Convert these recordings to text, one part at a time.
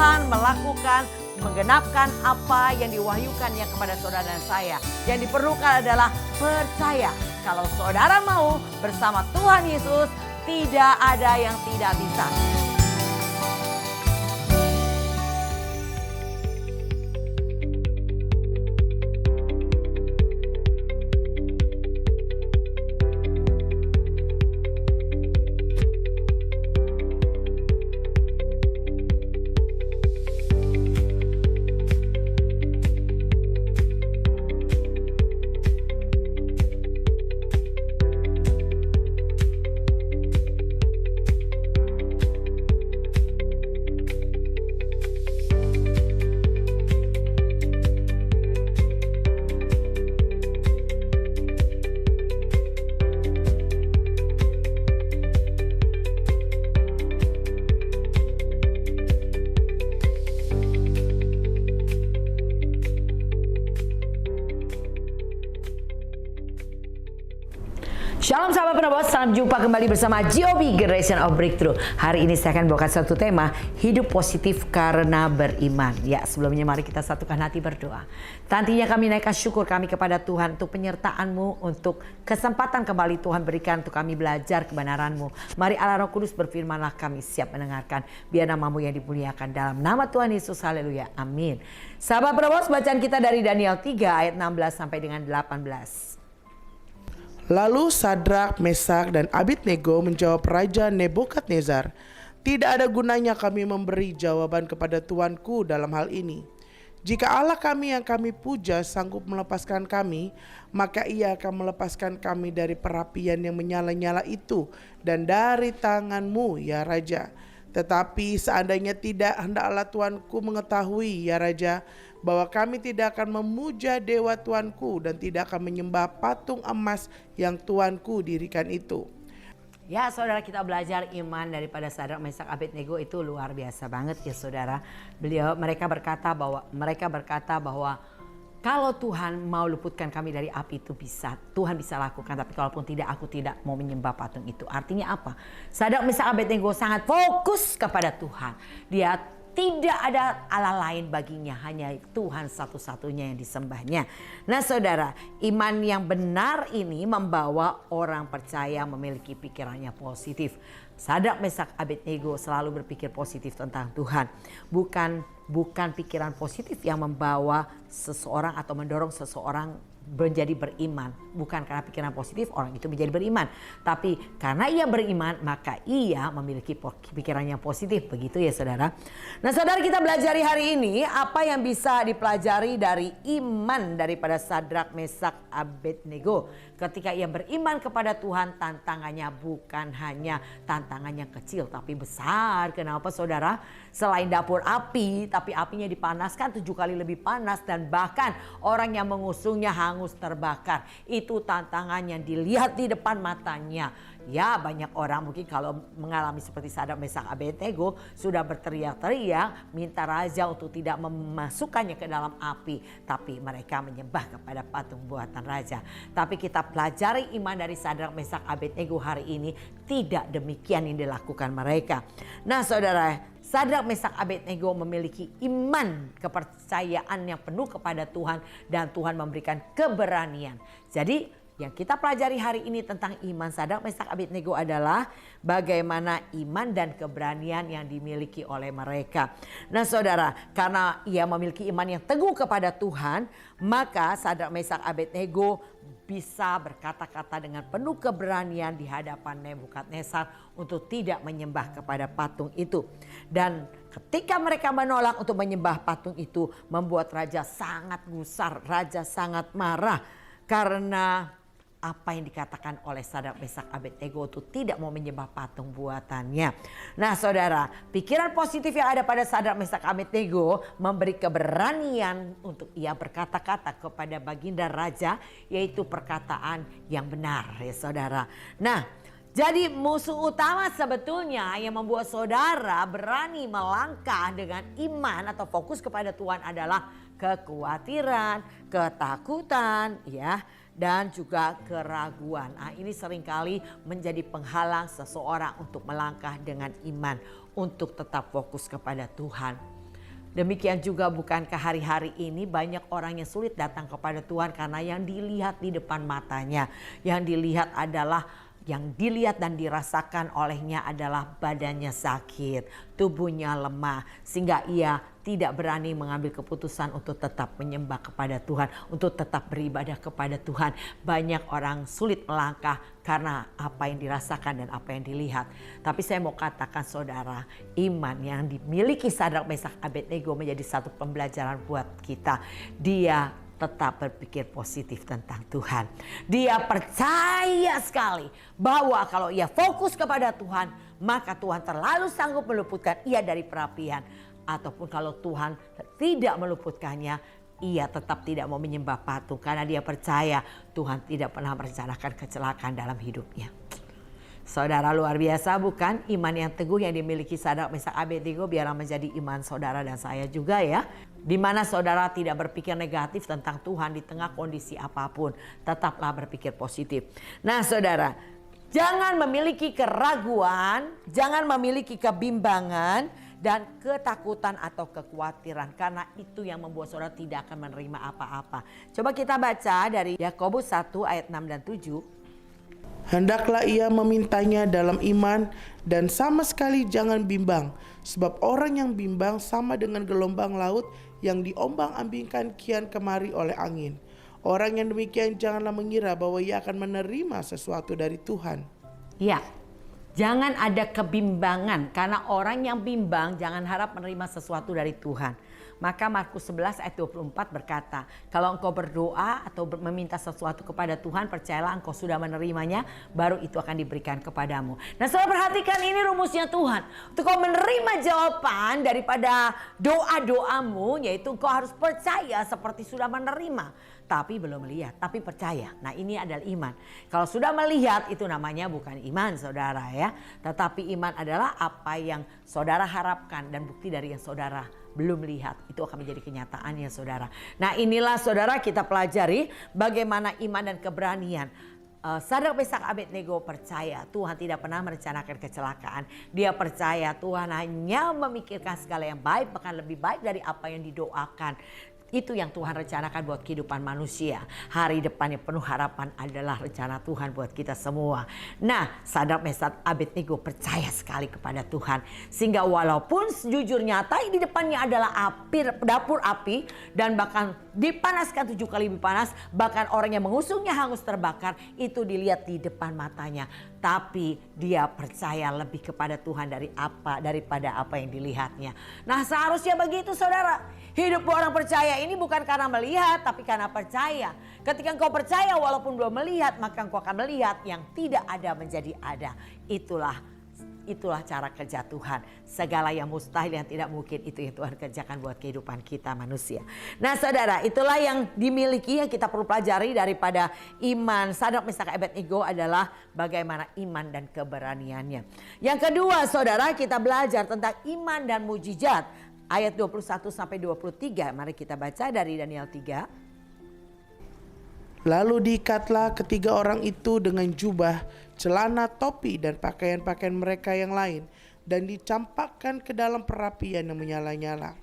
Tuhan melakukan, menggenapkan apa yang diwahyukannya kepada saudara dan saya. Yang diperlukan adalah percaya. Kalau saudara mau bersama Tuhan Yesus, tidak ada yang tidak bisa. Shalom sahabat penerus, salam jumpa kembali bersama GOB Generation of Breakthrough. Hari ini saya akan bawakan satu tema, hidup positif karena beriman. Ya, sebelumnya mari kita satukan hati berdoa. Nantinya kami naikkan syukur kami kepada Tuhan untuk penyertaan-Mu, untuk kesempatan kembali Tuhan berikan untuk kami belajar kebenaran-Mu. Mari Allah Roh Kudus berfirmanlah, kami siap mendengarkan. Biar nama-Mu yang dimuliakan dalam nama Tuhan Yesus. Haleluya. Amin. Sahabat penerus, bacaan kita dari Daniel 3 ayat 16 sampai dengan 18. Lalu Sadrak, Mesak, dan Abednego menjawab Raja Nebukadnezar, "Tidak ada gunanya kami memberi jawaban kepada Tuanku dalam hal ini. Jika Allah kami yang kami puja sanggup melepaskan kami, maka Ia akan melepaskan kami dari perapian yang menyala-nyala itu dan dari tangan-Mu, ya Raja. Tetapi seandainya tidak, hendaklah Tuanku mengetahui, ya Raja, bahwa kami tidak akan memuja dewa Tuanku dan tidak akan menyembah patung emas yang Tuanku dirikan itu." Ya saudara, kita belajar iman daripada Sadrak, Mesak, Abednego itu luar biasa banget ya saudara. Mereka berkata bahwa kalau Tuhan mau luputkan kami dari api itu bisa, Tuhan bisa lakukan. Tapi kalaupun tidak, aku tidak mau menyembah patung itu. Artinya apa? Sadrak, Mesak, Abednego sangat fokus kepada Tuhan. Dia tidak ada Allah lain baginya, hanya Tuhan satu-satunya yang disembahnya. Nah saudara, iman yang benar ini membawa orang percaya memiliki pikirannya positif. Sadrak, Mesak, Abednego selalu berpikir positif tentang Tuhan. Bukan pikiran positif yang membawa seseorang atau mendorong seseorang menjadi beriman. Bukan karena pikiran positif orang itu menjadi beriman, tapi karena ia beriman maka ia memiliki pikiran yang positif. Begitu ya saudara. Nah saudara, kita belajar hari ini apa yang bisa dipelajari dari iman daripada Sadrak, Mesak, Abednego. Ketika ia beriman kepada Tuhan, tantangannya bukan hanya tantangan yang kecil tapi besar. Kenapa saudara? Selain dapur api, tapi apinya dipanaskan 7 kali lebih panas dan bahkan orang yang mengusungnya hangus terbakar. Itu tantangan yang dilihat di depan matanya. Ya, banyak orang mungkin kalau mengalami seperti Sadrak, Mesak, Abednego sudah berteriak-teriak minta raja untuk tidak memasukkannya ke dalam api, tapi mereka menyembah kepada patung buatan raja. Tapi kita pelajari iman dari Sadrak, Mesak, Abednego hari ini, tidak demikian yang dilakukan mereka. Nah saudara, Sadrak, Mesak, Abednego memiliki iman, kepercayaan yang penuh kepada Tuhan, dan Tuhan memberikan keberanian. Jadi yang kita pelajari hari ini tentang iman Sadrak, Mesak, Abednego adalah bagaimana iman dan keberanian yang dimiliki oleh mereka. Nah saudara, karena ia memiliki iman yang teguh kepada Tuhan, maka Sadrak, Mesak, Abednego bisa berkata-kata dengan penuh keberanian di hadapan Nebukadnezar untuk tidak menyembah kepada patung itu. Dan ketika mereka menolak untuk menyembah patung itu, membuat raja sangat gusar, raja sangat marah karena apa yang dikatakan oleh Sadrak, Mesak, Abednego itu tidak mau menyembah patung buatannya. Nah saudara, pikiran positif yang ada pada Sadrak, Mesak, Abednego memberi keberanian untuk ia berkata-kata kepada baginda raja, yaitu perkataan yang benar ya saudara. Nah, jadi musuh utama sebetulnya yang membuat saudara berani melangkah dengan iman atau fokus kepada Tuhan adalah kekhawatiran, ketakutan ya, dan juga keraguan. Nah, ini seringkali menjadi penghalang seseorang untuk melangkah dengan iman, untuk tetap fokus kepada Tuhan. Demikian juga bukankah hari-hari ini banyak orang yang sulit datang kepada Tuhan karena yang dilihat di depan matanya, yang dilihat dan dirasakan olehnya adalah badannya sakit, tubuhnya lemah, sehingga ia tidak berani mengambil keputusan untuk tetap menyembah kepada Tuhan, untuk tetap beribadah kepada Tuhan. Banyak orang sulit melangkah karena apa yang dirasakan dan apa yang dilihat. Tapi saya mau katakan saudara, iman yang dimiliki Sadrak, Mesak, Abednego menjadi satu pembelajaran buat kita. Dia tetap berpikir positif tentang Tuhan. Dia percaya sekali bahwa kalau ia fokus kepada Tuhan, maka Tuhan terlalu sanggup meluputkan ia dari perapian. Ataupun kalau Tuhan tidak meluputkannya, ia tetap tidak mau menyembah patung karena dia percaya Tuhan tidak pernah merencanakan kecelakaan dalam hidupnya. Saudara, luar biasa bukan? Iman yang teguh yang dimiliki Sadrak, Mesak, Abednego biarlah menjadi iman saudara dan saya juga ya. Di mana saudara tidak berpikir negatif tentang Tuhan di tengah kondisi apapun. Tetaplah berpikir positif. Nah saudara, jangan memiliki keraguan, jangan memiliki kebimbangan dan ketakutan atau kekhawatiran. Karena itu yang membuat saudara tidak akan menerima apa-apa. Coba kita baca dari Yakobus 1 ayat 6 dan 7. Hendaklah ia memintanya dalam iman dan sama sekali jangan bimbang. Sebab orang yang bimbang sama dengan gelombang laut yang diombang-ambingkan kian kemari oleh angin. Orang yang demikian janganlah mengira bahwa ia akan menerima sesuatu dari Tuhan. Ya, jangan ada kebimbangan karena orang yang bimbang jangan harap menerima sesuatu dari Tuhan. Maka Markus 11 ayat 24 berkata, kalau engkau berdoa atau meminta sesuatu kepada Tuhan, percayalah engkau sudah menerimanya, baru itu akan diberikan kepadamu. Nah, saudara perhatikan ini rumusnya Tuhan. Untuk kau menerima jawaban daripada doa-doamu, yaitu engkau harus percaya seperti sudah menerima. Tapi belum melihat, tapi percaya. Nah, ini adalah iman. Kalau sudah melihat, itu namanya bukan iman saudara ya. Tetapi iman adalah apa yang saudara harapkan dan bukti dari yang saudara belum lihat. Itu akan menjadi kenyataannya saudara. Nah, inilah saudara kita pelajari bagaimana iman dan keberanian. Sadrak, Mesak, Abednego percaya Tuhan tidak pernah merencanakan kecelakaan. Dia percaya Tuhan hanya memikirkan segala yang baik, bahkan lebih baik dari apa yang didoakan. Itu yang Tuhan rencanakan buat kehidupan manusia. Hari depan yang penuh harapan adalah rencana Tuhan buat kita semua. Nah, Sadrak, Mesak, Abednego percaya sekali kepada Tuhan. Sehingga walaupun jujur nyata di depannya adalah api, dapur api. Dan bahkan dipanaskan 7 kali lebih panas. Bahkan orang yang mengusungnya hangus terbakar. Itu dilihat di depan matanya. Tapi dia percaya lebih kepada Tuhan daripada apa yang dilihatnya. Nah, seharusnya begitu saudara. Hidup orang percaya ini bukan karena melihat, tapi karena percaya. Ketika engkau percaya walaupun belum melihat, maka engkau akan melihat yang tidak ada menjadi ada. Itulah cara kerja Tuhan. Segala yang mustahil, yang tidak mungkin, itu yang Tuhan kerjakan buat kehidupan kita manusia. Nah saudara, itulah yang dimiliki, yang kita perlu pelajari daripada iman Sadrak, Mesak, Abednego adalah bagaimana iman dan keberaniannya. Yang kedua saudara, kita belajar tentang iman dan mujizat. Ayat 21 sampai 23, mari kita baca dari Daniel 3. Lalu diikatlah ketiga orang itu dengan jubah, celana, topi, dan pakaian-pakaian mereka yang lain, dan dicampakkan ke dalam perapian yang menyala-nyala.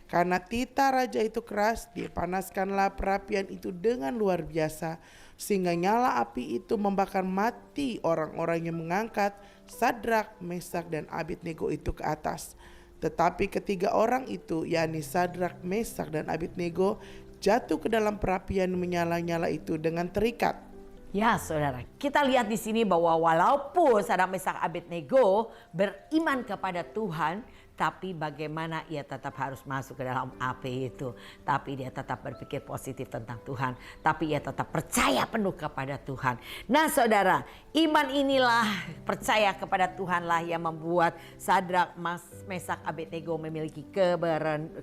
Karena tita raja itu keras, dipanaskanlah perapian itu dengan luar biasa, sehingga nyala api itu membakar mati orang-orang yang mengangkat Sadrak, Mesak, dan Abednego itu ke atas. Tetapi ketiga orang itu, yakni Sadrak, Mesak, dan Abednego, jatuh ke dalam perapian menyala-nyala itu dengan terikat. Ya saudara, kita lihat di sini bahwa walaupun Sadrak, Mesak, Abednego beriman kepada Tuhan, tapi bagaimana ia tetap harus masuk ke dalam api itu. Tapi dia tetap berpikir positif tentang Tuhan. Tapi ia tetap percaya penuh kepada Tuhan. Nah saudara, iman inilah, percaya kepada Tuhanlah yang membuat Sadrak, Mesak, Abednego memiliki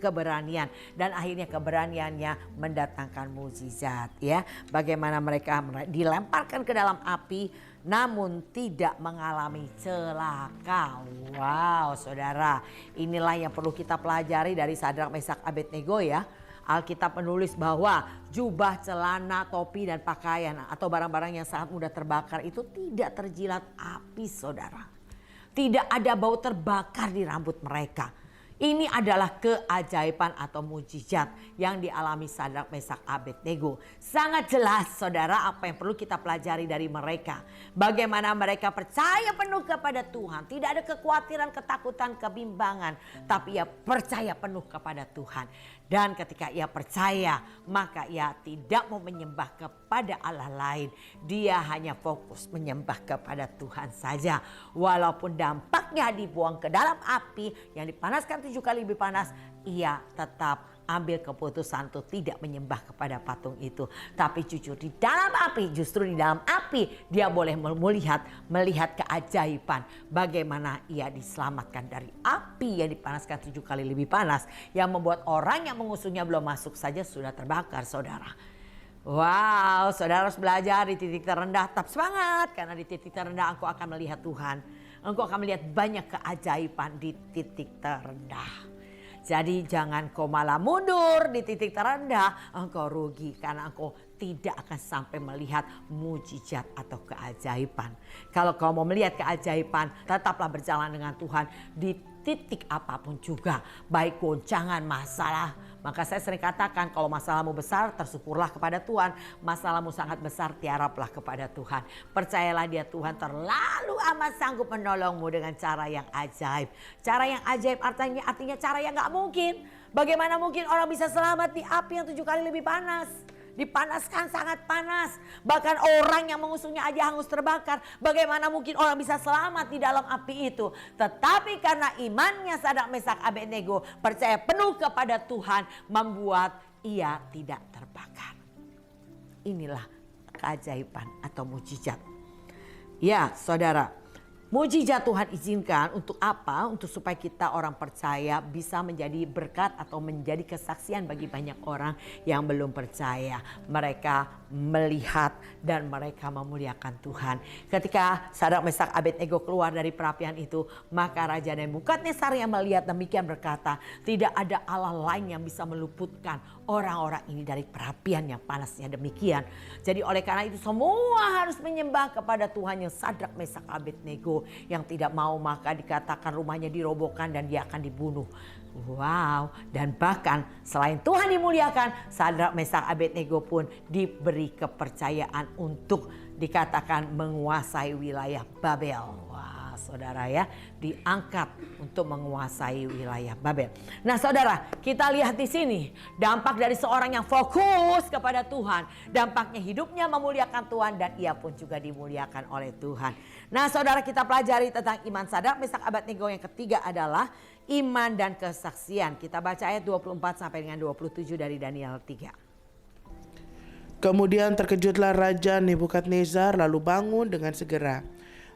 keberanian. Dan akhirnya keberaniannya mendatangkan mukjizat ya. Bagaimana mereka dilemparkan ke dalam api, namun tidak mengalami celaka. Wow saudara, inilah yang perlu kita pelajari dari Sadrak, Mesak, Abednego ya. Alkitab menulis bahwa jubah, celana, topi, dan pakaian atau barang-barang yang sangat mudah terbakar itu tidak terjilat api saudara. Tidak ada bau terbakar di rambut mereka. Ini adalah keajaiban atau mujizat yang dialami Sadrak, Mesak, Abednego. Sangat jelas saudara apa yang perlu kita pelajari dari mereka. Bagaimana mereka percaya penuh kepada Tuhan. Tidak ada kekhawatiran, ketakutan, kebimbangan. Tapi ia percaya penuh kepada Tuhan. Dan ketika ia percaya maka ia tidak mau menyembah kepada Allah lain. Dia hanya fokus menyembah kepada Tuhan saja. Walaupun dampaknya dibuang ke dalam api yang dipanaskan 7 kali lebih panas, ia tetap ambil keputusan untuk tidak menyembah kepada patung itu. Tapi jujur di dalam api, justru di dalam api dia boleh melihat keajaiban. Bagaimana ia diselamatkan dari api yang dipanaskan 7 kali lebih panas. Yang membuat orang yang mengusungnya belum masuk saja sudah terbakar saudara. Wow, saudara harus belajar di titik terendah. Tetap semangat karena di titik terendah engkau akan melihat Tuhan. Engkau akan melihat banyak keajaiban di titik terendah. Jadi jangan kau malah mundur di titik terendah, engkau rugi karena engkau tidak akan sampai melihat mujizat atau keajaiban. Kalau kau mau melihat keajaiban, tetaplah berjalan dengan Tuhan di titik apapun juga, baik goncangan masalah. Maka saya sering katakan kalau masalahmu besar tersyukurlah kepada Tuhan. Masalahmu sangat besar tiaraplah kepada Tuhan. Percayalah dia Tuhan terlalu amat sanggup menolongmu dengan cara yang ajaib. Cara yang ajaib artinya cara yang gak mungkin. Bagaimana mungkin orang bisa selamat di api yang 7 kali lebih panas? Dipanaskan sangat panas. Bahkan orang yang mengusungnya aja hangus terbakar. Bagaimana mungkin orang bisa selamat di dalam api itu? Tetapi karena imannya Sadrak, Mesak, Abednego percaya penuh kepada Tuhan, membuat ia tidak terbakar. Inilah keajaiban atau mujizat. Ya saudara, mujizat Tuhan izinkan untuk apa? Untuk supaya kita orang percaya bisa menjadi berkat atau menjadi kesaksian bagi banyak orang yang belum percaya. Mereka melihat dan mereka memuliakan Tuhan. Ketika Sadrak, Mesak, Abednego keluar dari perapian itu, maka Raja Nebukadnezar yang melihat demikian berkata, tidak ada Allah lain yang bisa meluputkan orang-orang ini dari perapian yang panasnya demikian. Jadi oleh karena itu semua harus menyembah kepada Tuhan yang Sadrak, Mesak, Abednego. Yang tidak mau maka dikatakan rumahnya dirobohkan dan dia akan dibunuh. Wow, dan bahkan selain Tuhan dimuliakan, Sadrak, Mesak, Abednego pun diberi kepercayaan untuk dikatakan menguasai wilayah Babel. Wah, saudara ya, diangkat untuk menguasai wilayah Babel. Nah, saudara, kita lihat di sini dampak dari seorang yang fokus kepada Tuhan. Dampaknya hidupnya memuliakan Tuhan dan ia pun juga dimuliakan oleh Tuhan. Nah, saudara, kita pelajari tentang iman Sadrak, Mesak, Abednego. Yang ketiga adalah iman dan kesaksian. Kita baca ayat 24 sampai dengan 27 dari Daniel 3. Kemudian terkejutlah Raja Nebukadnezar lalu bangun dengan segera.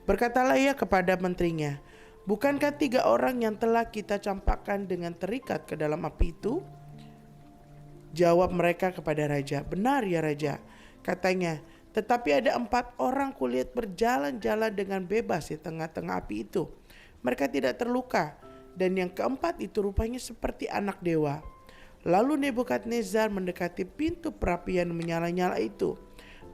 Berkatalah ia kepada menterinya, bukankah 3 orang yang telah kita campakkan dengan terikat ke dalam api itu? Jawab mereka kepada Raja, benar ya Raja. Katanya, tetapi ada 4 orang kulihat berjalan-jalan dengan bebas di tengah-tengah api itu. Mereka tidak terluka. Dan yang keempat itu rupanya seperti anak dewa. Lalu Nebukadnezar mendekati pintu perapian menyala-nyala itu.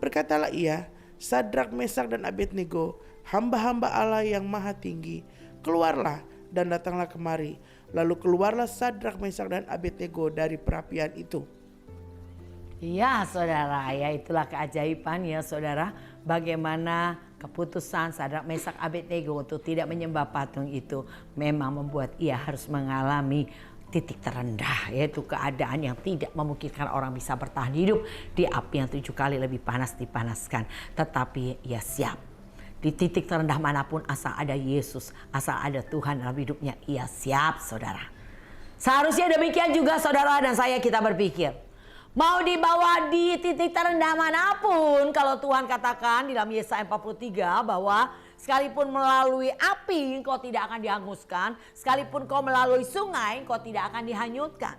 Berkatalah ia, Sadrak, Mesak, dan Abednego, hamba-hamba Allah yang maha tinggi, keluarlah dan datanglah kemari. Lalu keluarlah Sadrak, Mesak, dan Abednego dari perapian itu. Ya saudara, ya itulah keajaiban ya saudara. Bagaimana keputusan Sadrak, Mesak, Abednego untuk tidak menyembah patung itu memang membuat ia harus mengalami titik terendah, yaitu keadaan yang tidak memungkinkan orang bisa bertahan hidup di api yang 7 kali lebih panas dipanaskan. Tetapi ia siap. Di titik terendah manapun asal ada Yesus, asal ada Tuhan dalam hidupnya, ia siap saudara. Seharusnya demikian juga saudara dan saya kita berpikir. Mau dibawa di titik terendah manapun, kalau Tuhan katakan di dalam Yesaya 43 bahwa sekalipun melalui api engkau tidak akan dihanguskan, sekalipun kau melalui sungai engkau tidak akan dihanyutkan.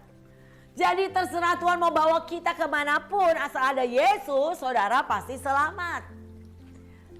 Jadi terserah Tuhan mau bawa kita kemanapun, asal ada Yesus, saudara pasti selamat.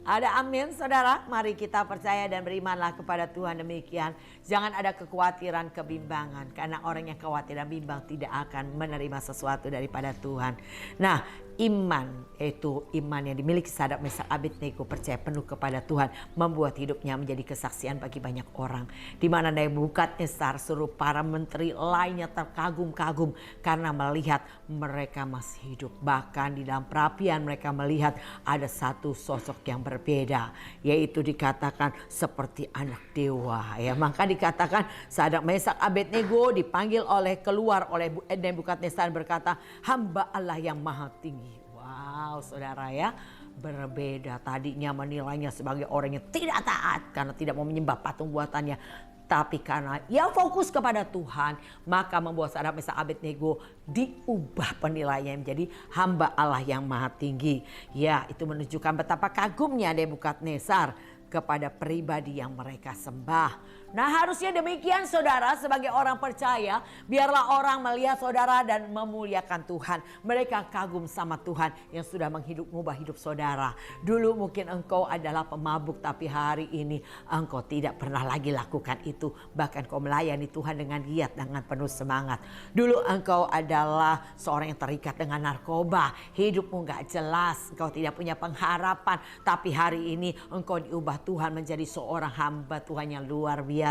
Ada amin saudara, mari kita percaya dan berimanlah kepada Tuhan demikian. Jangan ada kekhawatiran, kebimbangan, karena orang yang khawatir dan bimbang tidak akan menerima sesuatu daripada Tuhan. Nah, iman, yaitu iman yang dimiliki Sadrak, Mesak, Abednego, percaya penuh kepada Tuhan, membuat hidupnya menjadi kesaksian bagi banyak orang. Di mana Nebukadnezar suruh para menteri lainnya terkagum-kagum karena melihat mereka masih hidup. Bahkan di dalam perapian mereka melihat ada satu sosok yang berbeda, yaitu dikatakan seperti anak dewa. Ya, maka dikatakan Sadrak, Mesak, Abednego dipanggil keluar oleh Nebukadnezar, berkata, hamba Allah yang maha tinggi. Wow, saudara ya, berbeda. Tadinya menilainya sebagai orang yang tidak taat karena tidak mau menyembah patung buatannya. Tapi karena ia fokus kepada Tuhan, maka membuat Sadrak, Mesak, Abednego diubah penilaiannya menjadi hamba Allah yang maha tinggi. Ya, itu menunjukkan betapa kagumnya Nebukadnezar kepada pribadi yang mereka sembah. Nah, harusnya demikian saudara, sebagai orang percaya, biarlah orang melihat saudara dan memuliakan Tuhan. Mereka kagum sama Tuhan yang sudah mengubah hidup saudara. Dulu mungkin engkau adalah pemabuk, tapi hari ini engkau tidak pernah lagi lakukan itu. Bahkan kau melayani Tuhan dengan giat, dengan penuh semangat. Dulu engkau adalah seorang yang terikat dengan narkoba. Hidupmu gak jelas, engkau tidak punya pengharapan. Tapi hari ini engkau diubah Tuhan menjadi seorang hamba Tuhan yang luar biasa.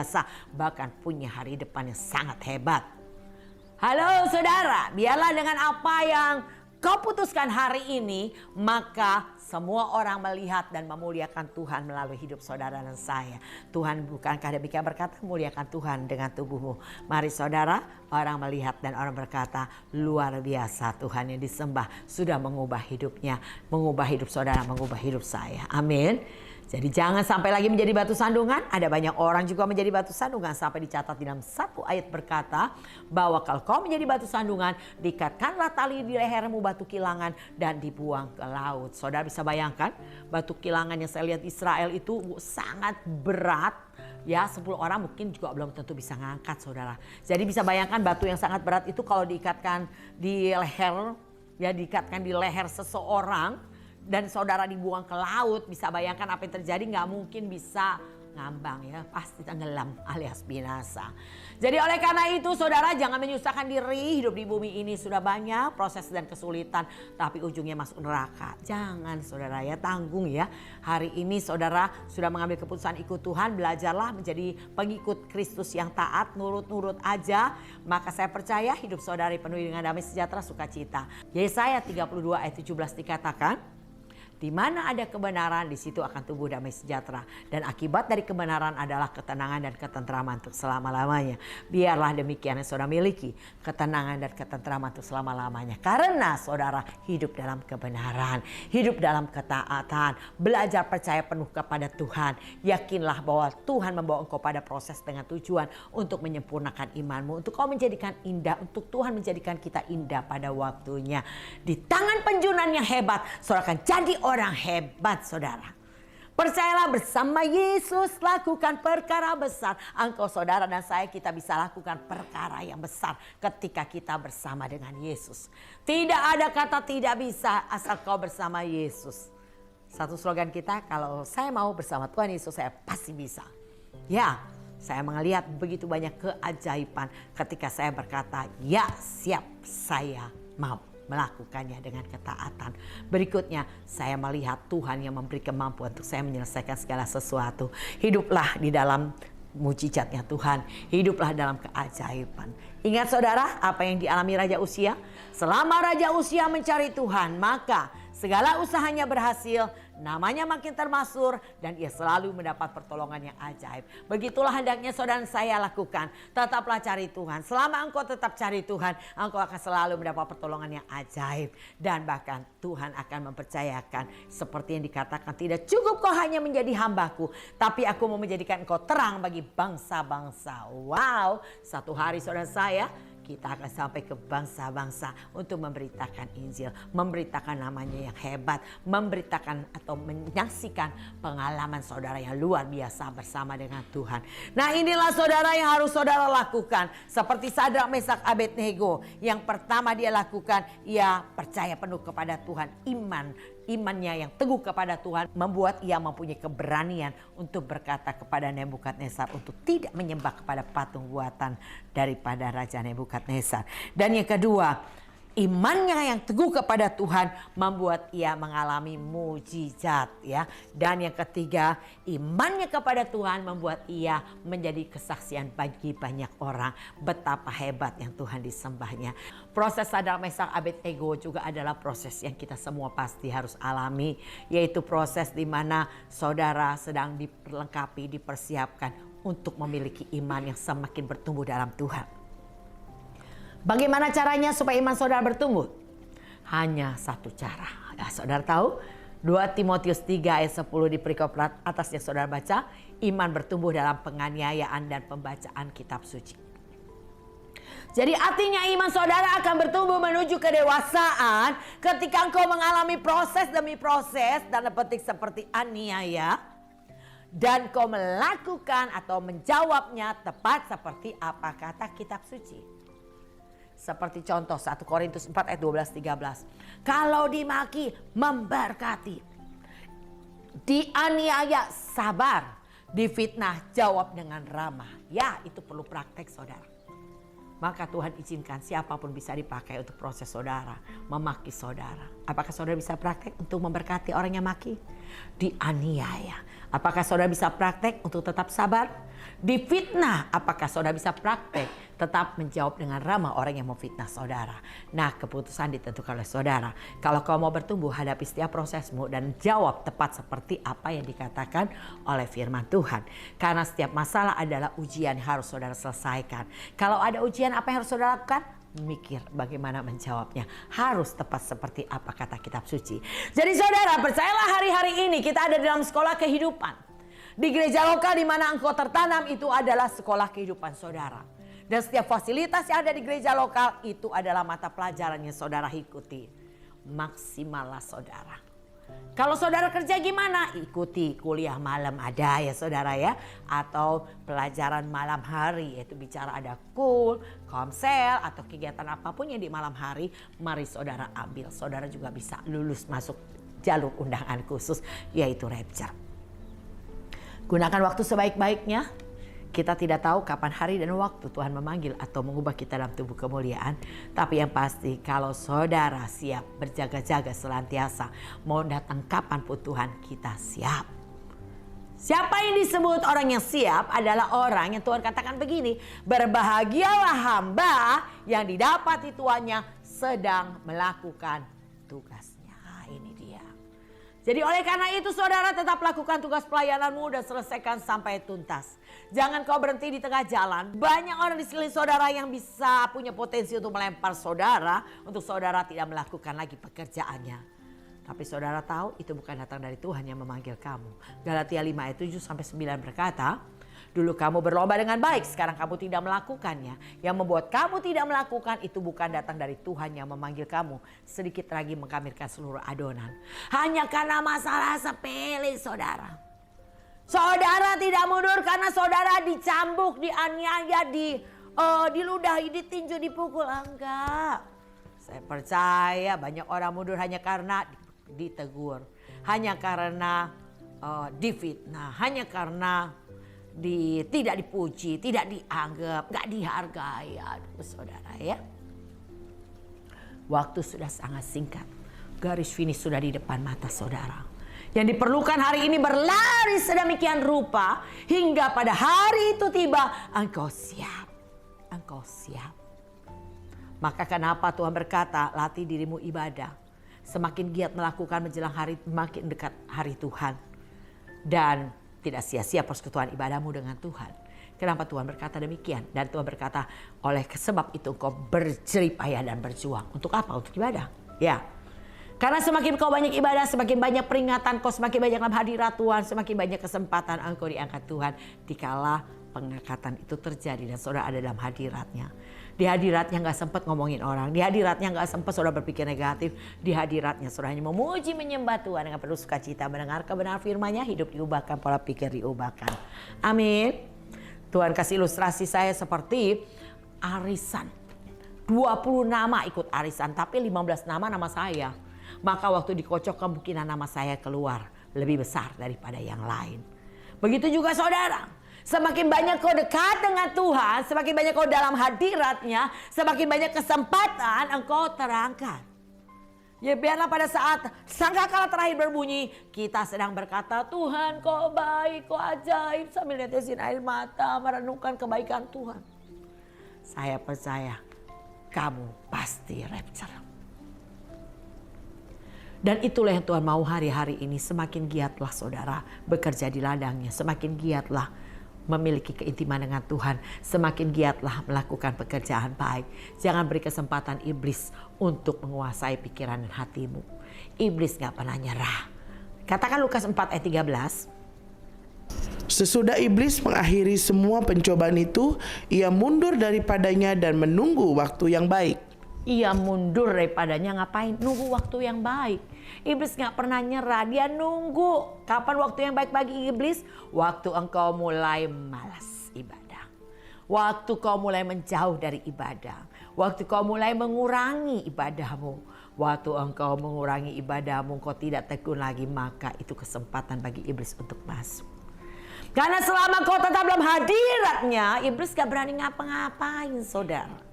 Bahkan punya hari depan yang sangat hebat. Halo saudara, biarlah dengan apa yang kau putuskan hari ini, maka semua orang melihat dan memuliakan Tuhan melalui hidup saudara dan saya. Tuhan bukankah demikian berkata, muliakan Tuhan dengan tubuhmu. Mari saudara, orang melihat dan orang berkata, luar biasa Tuhan yang disembah sudah mengubah hidupnya, mengubah hidup saudara, mengubah hidup saya. Amin. Jadi jangan sampai lagi menjadi batu sandungan. Ada banyak orang juga menjadi batu sandungan. Sampai dicatat di dalam satu ayat berkata bahwa kalau kau menjadi batu sandungan, diikatkanlah tali di lehermu batu kilangan dan dibuang ke laut. Saudara bisa bayangkan batu kilangan yang saya lihat Israel itu sangat berat. Ya, 10 orang mungkin juga belum tentu bisa ngangkat saudara. Jadi bisa bayangkan batu yang sangat berat itu kalau diikatkan di leher, ya diikatkan di leher seseorang, dan saudara dibuang ke laut, bisa bayangkan apa yang terjadi. Nggak mungkin bisa ngambang ya, pasti tenggelam alias binasa. Jadi oleh karena itu saudara, jangan menyusahkan diri. Hidup di bumi ini sudah banyak proses dan kesulitan, tapi ujungnya masuk neraka. Jangan saudara ya, tanggung ya. Hari ini saudara sudah mengambil keputusan ikut Tuhan, belajarlah menjadi pengikut Kristus yang taat, nurut-nurut aja. Maka saya percaya hidup saudara penuh dengan damai sejahtera, sukacita. Yesaya 32 ayat 17 dikatakan, di mana ada kebenaran, di situ akan tumbuh damai sejahtera. Dan akibat dari kebenaran adalah ketenangan dan ketentraman untuk selama-lamanya. Biarlah demikian yang saudara miliki, ketenangan dan ketentraman untuk selama-lamanya. Karena saudara hidup dalam kebenaran, hidup dalam ketaatan, belajar percaya penuh kepada Tuhan. Yakinlah bahwa Tuhan membawa engkau pada proses dengan tujuan untuk menyempurnakan imanmu, untuk kau menjadikan indah, untuk Tuhan menjadikan kita indah pada waktunya. Di tangan penjunan yang hebat, saudara akan jadi orang hebat saudara. Percayalah, bersama Yesus lakukan perkara besar. Engkau saudara dan saya, kita bisa lakukan perkara yang besar ketika kita bersama dengan Yesus. Tidak ada kata tidak bisa asal kau bersama Yesus. Satu slogan kita, kalau saya mau bersama Tuhan Yesus, saya pasti bisa. Ya, saya melihat begitu banyak keajaiban ketika saya berkata, ya siap, saya mau melakukannya dengan ketaatan. Berikutnya, saya melihat Tuhan yang memberi kemampuan untuk saya menyelesaikan segala sesuatu. Hiduplah di dalam mujizatnya Tuhan. Hiduplah dalam keajaiban. Ingat saudara, apa yang dialami Raja Uzia? Selama Raja Uzia mencari Tuhan, maka segala usahanya berhasil, namanya makin termasur, dan ia selalu mendapat pertolongan yang ajaib. Begitulah hendaknya saudara saya lakukan. Tetaplah cari Tuhan. Selama engkau tetap cari Tuhan, engkau akan selalu mendapat pertolongan yang ajaib. Dan bahkan Tuhan akan mempercayakan seperti yang dikatakan, tidak cukup kau hanya menjadi hambaku, tapi aku mau menjadikan engkau terang bagi bangsa-bangsa. Wow, satu hari saudara saya, kita akan sampai ke bangsa-bangsa untuk memberitakan Injil, memberitakan namanya yang hebat, memberitakan atau menyaksikan pengalaman saudara yang luar biasa bersama dengan Tuhan. Nah, inilah saudara yang harus saudara lakukan. Seperti Sadrak, Mesak, Abednego. Yang pertama dia lakukan, ia percaya penuh kepada Tuhan. Imannya yang teguh kepada Tuhan membuat ia mempunyai keberanian untuk berkata kepada Nebukadnezar untuk tidak menyembah kepada patung buatan daripada Raja Nebukadnezar. Dan yang kedua, Imannya yang teguh kepada Tuhan membuat ia mengalami mujizat ya. Dan yang ketiga, imannya kepada Tuhan membuat ia menjadi kesaksian bagi banyak orang betapa hebat yang Tuhan disembahnya. Proses Sadrak Mesak Abednego juga adalah proses yang kita semua pasti harus alami, yaitu proses di mana saudara sedang diperlengkapi, dipersiapkan untuk memiliki iman yang semakin bertumbuh dalam Tuhan. Bagaimana caranya supaya iman saudara bertumbuh? Hanya satu cara. Ya, saudara tahu? 2 Timotius 3 ayat 10 di perikop atas yang saudara baca. Iman bertumbuh dalam penganiayaan dan pembacaan kitab suci. Jadi artinya iman saudara akan bertumbuh menuju kedewasaan ketika engkau mengalami proses demi proses, tanda petik seperti aniaya. Dan kau melakukan atau menjawabnya tepat seperti apa kata kitab suci. Seperti contoh 1 Korintus 4 ayat 12-13. Kalau dimaki memberkati. Dianiaya sabar. Difitnah jawab dengan ramah. Ya, itu perlu praktek saudara. Maka Tuhan izinkan siapapun bisa dipakai untuk proses saudara. Memaki saudara. Apakah saudara bisa praktek untuk memberkati orang yang maki? Dianiaya. Apakah saudara bisa praktek untuk tetap sabar? Difitnah, apakah saudara bisa praktek tetap menjawab dengan ramah orang yang memfitnah saudara? Nah, keputusan ditentukan oleh saudara. Kalau kau mau bertumbuh, hadapi setiap prosesmu dan jawab tepat seperti apa yang dikatakan oleh firman Tuhan. Karena setiap masalah adalah ujian yang harus saudara selesaikan. Kalau ada ujian, apa yang harus saudara lakukan? Mikir bagaimana menjawabnya. Harus tepat seperti apa kata kitab suci. Jadi saudara, percayalah hari-hari ini kita ada dalam sekolah kehidupan. Di gereja lokal di mana engkau tertanam itu adalah sekolah kehidupan saudara. Dan setiap fasilitas yang ada di gereja lokal itu adalah mata pelajaran yang saudara ikuti. Maksimallah saudara. Kalau saudara kerja gimana? Ikuti kuliah malam ada ya saudara ya. Atau pelajaran malam hari, yaitu bicara ada KUL, komsel atau kegiatan apapun yang di malam hari. Mari saudara ambil. Saudara juga bisa lulus masuk jalur undangan khusus yaitu Rapture. Gunakan waktu sebaik-baiknya. Kita tidak tahu kapan hari dan waktu Tuhan memanggil atau mengubah kita dalam tubuh kemuliaan. Tapi yang pasti kalau saudara siap berjaga-jaga selantiasa. Mau datang kapanpun Tuhan, kita siap. Siapa yang disebut orang yang siap adalah orang yang Tuhan katakan begini. Berbahagialah hamba yang didapati tuannya sedang melakukan tugasnya. Ini dia. Jadi oleh karena itu saudara tetap lakukan tugas pelayananmu dan selesaikan sampai tuntas. Jangan kau berhenti di tengah jalan. Banyak orang di sekeliling saudara yang bisa punya potensi untuk melempar saudara. Untuk saudara tidak melakukan lagi pekerjaannya. Tapi saudara tahu itu bukan datang dari Tuhan yang memanggil kamu. Galatia 5 ayat 7-9 berkata. Dulu kamu berlomba dengan baik, sekarang kamu tidak melakukannya. Yang membuat kamu tidak melakukan itu bukan datang dari Tuhan yang memanggil kamu. Sedikit lagi mengkamirkan seluruh adonan. Hanya karena masalah sepele saudara. Saudara tidak mundur karena saudara dicambuk, dianiaya, diludahi, ditinju, dipukul. Enggak. Saya percaya banyak orang mundur hanya karena ditegur. Hanya karena difitnah. Hanya karena tidak dipuji, tidak dianggap, gak dihargai. Aduh saudara ya. Waktu sudah sangat singkat. Garis finish sudah di depan mata saudara. Yang diperlukan hari ini berlari sedemikian rupa. Hingga pada hari itu tiba, engkau siap. Engkau siap. Maka kenapa Tuhan berkata, latih dirimu ibadah. Semakin giat melakukan menjelang hari, makin dekat hari Tuhan. Dan tidak sia-sia persekutuan ibadahmu dengan Tuhan. Kenapa Tuhan berkata demikian? Dan Tuhan berkata, oleh sebab itu kau berjerih payah dan berjuang. Untuk apa? Untuk ibadah. Ya. Karena semakin kau banyak ibadah, semakin banyak peringatan, kau semakin banyak dalam hadirat Tuhan, semakin banyak kesempatan engkau diangkat Tuhan. Dikala pengangkatan itu terjadi dan saudara ada dalam hadiratnya. Di hadiratnya gak sempat ngomongin orang. Di hadiratnya gak sempat saudara berpikir negatif. Di hadiratnya saudara hanya memuji menyembah Tuhan dengan penuh sukacita. Mendengar kebenaran firman-Nya, hidup diubahkan, pola pikir diubahkan. Amin. Tuhan kasih ilustrasi saya seperti arisan. 20 nama ikut arisan, tapi 15 nama saya. Maka waktu dikocok kemungkinan nama saya keluar lebih besar daripada yang lain. Begitu juga saudara. Semakin banyak kau dekat dengan Tuhan, semakin banyak kau dalam hadirat-Nya, semakin banyak kesempatan engkau terangkat. Ya biarlah pada saat sangkakala terakhir berbunyi, kita sedang berkata, Tuhan kau baik, kau ajaib, sambil netesin air mata merenungkan kebaikan Tuhan. Saya percaya kamu pasti rapture. Dan itulah yang Tuhan mau hari-hari ini. Semakin giatlah saudara bekerja di ladangnya, semakin giatlah memiliki keintiman dengan Tuhan, semakin giatlah melakukan pekerjaan baik. Jangan beri kesempatan iblis untuk menguasai pikiran dan hatimu. Iblis gak pernah nyerah. Katakan Lukas 4 ayat 13. Sesudah iblis mengakhiri semua pencobaan itu, ia mundur daripadanya dan menunggu waktu yang baik. Ia mundur daripadanya ngapain? Nunggu waktu yang baik. Iblis gak pernah nyerah, dia nunggu. Kapan waktu yang baik bagi iblis? Waktu engkau mulai malas ibadah. Waktu kau mulai menjauh dari ibadah. Waktu kau mulai mengurangi ibadahmu. Waktu engkau mengurangi ibadahmu, kau tidak tekun lagi, maka itu kesempatan bagi iblis untuk masuk. Karena selama kau tetap dalam hadiratnya, iblis gak berani ngapa-ngapain saudara.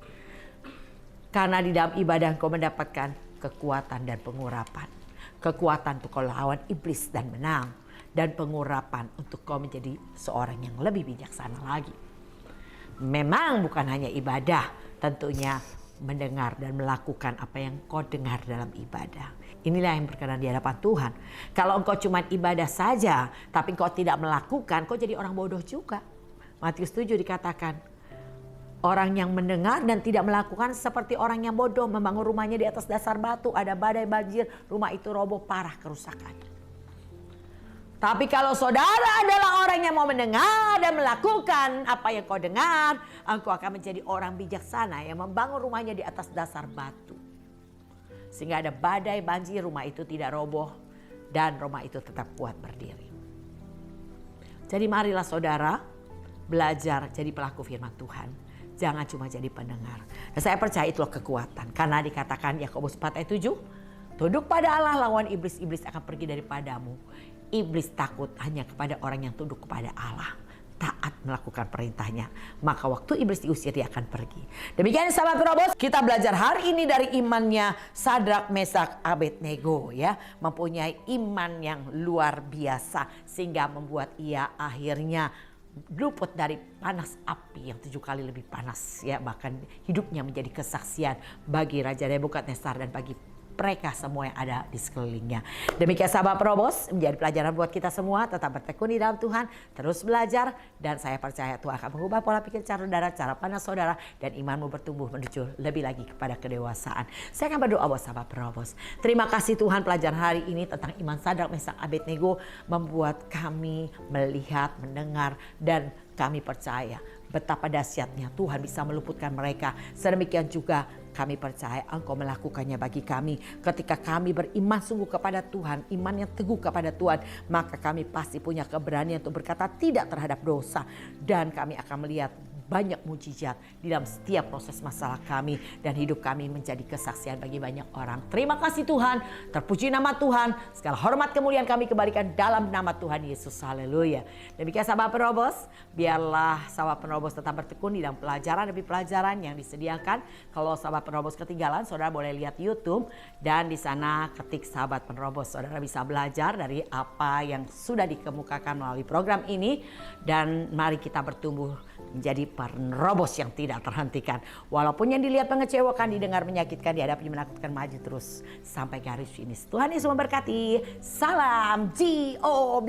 Karena di dalam ibadah kau mendapatkan kekuatan dan pengurapan. Kekuatan untuk kau lawan iblis dan menang. Dan pengurapan untuk kau menjadi seorang yang lebih bijaksana lagi. Memang bukan hanya ibadah, tentunya mendengar dan melakukan apa yang kau dengar dalam ibadah. Inilah yang berkenan di hadapan Tuhan. Kalau engkau cuma ibadah saja, tapi engkau tidak melakukan, kau jadi orang bodoh juga. Matius 7 dikatakan, orang yang mendengar dan tidak melakukan seperti orang yang bodoh membangun rumahnya di atas dasar batu. Ada badai banjir, rumah itu roboh parah kerusakannya. Tapi kalau saudara adalah orang yang mau mendengar dan melakukan apa yang kau dengar, engkau akan menjadi orang bijaksana yang membangun rumahnya di atas dasar batu. Sehingga ada badai banjir, rumah itu tidak roboh dan rumah itu tetap kuat berdiri. Jadi marilah saudara belajar jadi pelaku firman Tuhan. Jangan cuma jadi pendengar. Dan saya percaya itulah kekuatan. Karena dikatakan Yakobus 4 ayat 7. Tunduk pada Allah, lawan iblis, iblis akan pergi daripadamu. Iblis takut hanya kepada orang yang tunduk kepada Allah. Taat melakukan perintahnya. Maka waktu iblis diusir dia akan pergi. Demikian sahabat Penobos, kita belajar hari ini dari imannya Sadrak, Mesak, Abednego ya. Mempunyai iman yang luar biasa. Sehingga membuat ia akhirnya luput dari panas api yang 7 kali lebih panas ya, bahkan hidupnya menjadi kesaksian bagi Raja Nebukadnezar dan bagi mereka semua yang ada di sekelilingnya. Demikian sahabat Penobos, menjadi pelajaran buat kita semua. Tetap bertekun di dalam Tuhan, terus belajar, dan saya percaya Tuhan akan mengubah pola pikir saudara, cara pandang saudara, dan imanmu bertumbuh menuju lebih lagi kepada kedewasaan. Saya akan berdoa buat sahabat Penobos. Terima kasih Tuhan, pelajaran hari ini tentang iman Sadrak, Mesak, Abednego membuat kami melihat, mendengar, dan kami percaya betapa dahsyatnya Tuhan bisa meluputkan mereka. Sedemikian juga kami percaya Engkau melakukannya bagi kami. Ketika kami beriman sungguh kepada Tuhan, iman yang teguh kepada Tuhan, maka kami pasti punya keberanian untuk berkata tidak terhadap dosa. Dan kami akan melihat banyak mujizat di dalam setiap proses masalah kami, dan hidup kami menjadi kesaksian bagi banyak orang. Terima kasih Tuhan, terpuji nama Tuhan, segala hormat kemuliaan kami kembalikan dalam nama Tuhan Yesus. Haleluya. Demikian sahabat Penobos, biarlah sahabat Penobos tetap bertekun di dalam pelajaran demi pelajaran yang disediakan. Kalau sahabat Penobos ketinggalan, saudara boleh lihat YouTube, dan di sana ketik sahabat Penobos, saudara bisa belajar dari apa yang sudah dikemukakan melalui program ini, dan mari kita bertumbuh menjadi penerobos yang tidak terhentikan. Walaupun yang dilihat mengecewakan, didengar menyakitkan, dihadapi menakutkan, maju terus sampai garis finish. Tuhan Yesus memberkati. Salam GOB.